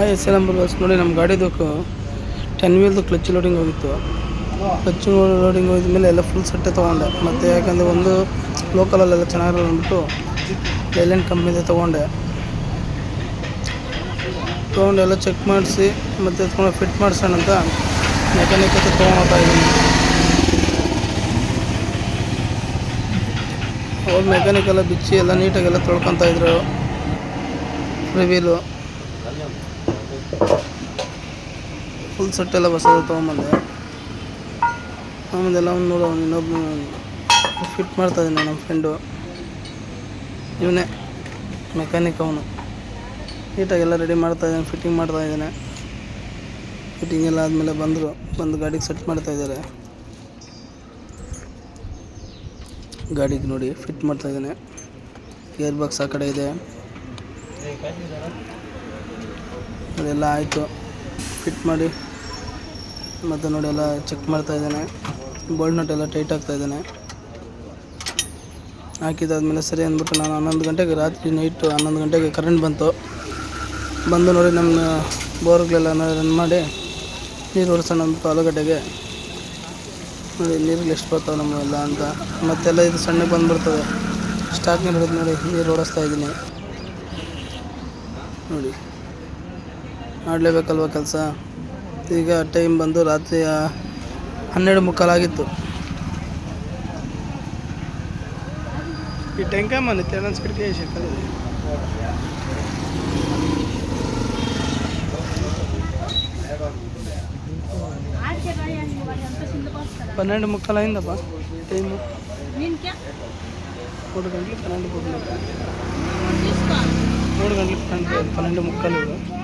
SLM bus ನೋಡಿ ನಮ್ಮ ಗಾಡಿದು 10 ವೀಲ್ದು ಕ್ಲಚ್ ಲೋಡಿಂಗ್ ಹೋಗಿತ್ತು. ಕ್ಲಚ್ ಲೋಡಿಂಗ್ ಹೋಗಿದ್ಮೇಲೆ ಎಲ್ಲ ಫುಲ್ ಸೆಟ್ಟೆ ತೊಗೊಂಡೆ. ಮತ್ತು ಯಾಕಂದರೆ ಒಂದು ಲೋಕಲಲ್ಲೆಲ್ಲ ಚೆನ್ನಾಗಿರೋದು ಅಂದ್ಬಿಟ್ಟು ಲೈಲ್ಯಾಂಡ್ ಕಂಪ್ನಿದೆ ತೊಗೊಂಡು ಎಲ್ಲ ಚೆಕ್ ಮಾಡಿಸಿ ಮತ್ತು ಎತ್ಕೊಂಡು ಫಿಟ್ ಮಾಡಿಸೋಣ ಅಂತ ಮೆಕ್ಯಾನಿಕ್ ಹತ್ರ ತೊಗೊಂಡೋಗ್ತಾ ಇದ್ದೀನಿ. ಅವ್ರು ಮೆಕ್ಯಾನಿಕ್ ಎಲ್ಲ ಬಿಚ್ಚಿ ಎಲ್ಲ ನೀಟಾಗೆಲ್ಲ ತೊಳ್ಕೊತಾಯಿದ್ರು. ರಿವೀಲು ಫುಲ್ ಸೆಟ್ಟೆಲ್ಲ ಬಸ್ಸಲ್ಲಿ ತೊಗೊಂಬಂದೆ. ಆಮೇಲೆ ಎಲ್ಲ ನೋಡೋ ಇನ್ನೊಬ್ಬನು ಫಿಟ್ ಮಾಡ್ತಾಯಿದ್ದಾನೆ ನಮ್ಮ ಫ್ರೆಂಡು, ಇವನೇ ಮೆಕ್ಯಾನಿಕ್. ಅವನು ನೀಟಾಗೆಲ್ಲ ರೆಡಿ ಮಾಡ್ತಾಯಿದ್ದಾನೆ, ಫಿಟ್ಟಿಂಗ್ ಮಾಡ್ತಾಯಿದ್ದಾನೆ. ಫಿಟ್ಟಿಂಗ್ ಎಲ್ಲ ಆದಮೇಲೆ ಬಂದು ಗಾಡಿಗೆ ಸೆಟ್ ಮಾಡ್ತಾಯಿದ್ದಾರೆ. ಗಾಡಿಗೆ ನೋಡಿ ಫಿಟ್ ಮಾಡ್ತಾಯಿದ್ದಾನೆ. ಗೇರ್ ಬಾಕ್ಸ್ ಆ ಕಡೆ ಇದೆ. ಅದೆಲ್ಲ ಆಯಿತು, ಫಿಟ್ ಮಾಡಿ ಮತ್ತು ನೋಡಿ ಎಲ್ಲ ಚೆಕ್ ಮಾಡ್ತಾಯಿದ್ದಾನೆ. ಬೋಲ್ಟ್ ನಟ್ ಎಲ್ಲ ಟೈಟ್ ಆಗ್ತಾಯಿದ್ದಾನೆ. ಹಾಕಿದಾದ್ಮೇಲೆ ಸರಿ ಅಂದ್ಬಿಟ್ಟು ನಾನು 11 ಗಂಟೆಗೆ ನೈಟು 11 ಗಂಟೆಗೆ ಕರೆಂಟ್ ಬಂದು ನೋಡಿ ನಮ್ಮ ಬೋರ್ಗಳೆಲ್ಲ ರನ್ ಮಾಡಿ ನೀರು ಹೊಡ್ಸೋಣ ಅಂದ್ಬಿಟ್ಟು ಆಲೂಗಡ್ಡೆಗೆ ನೋಡಿ ನೀರಲ್ಲಿ ಎಷ್ಟು ಬರ್ತಾವೆ ನಮಗೆಲ್ಲ ಅಂತ. ಮತ್ತೆಲ್ಲ ಇದು ಸಣ್ಣಗೆ ಬಂದುಬಿಡ್ತದೆ. ಸ್ಟಾಕ್ನಲ್ಲಿ ಹಿಡಿದು ನೋಡಿ ನೀರು ಓಡಿಸ್ತಾ ಇದ್ದೀನಿ. ನೋಡಿ ಮಾಡಲೇಬೇಕಲ್ವ ಕೆಲಸ. ಈಗ ಟೈಮ್ ಬಂದು ರಾತ್ರಿ 12:45 ಆಗಿತ್ತು. ಈ ಟೆಂಕ ಮನೆ तेरह के शकल 12:45 అయిందప్ప టైము. 3 గంటలకు 12 గంటలకు 12:45.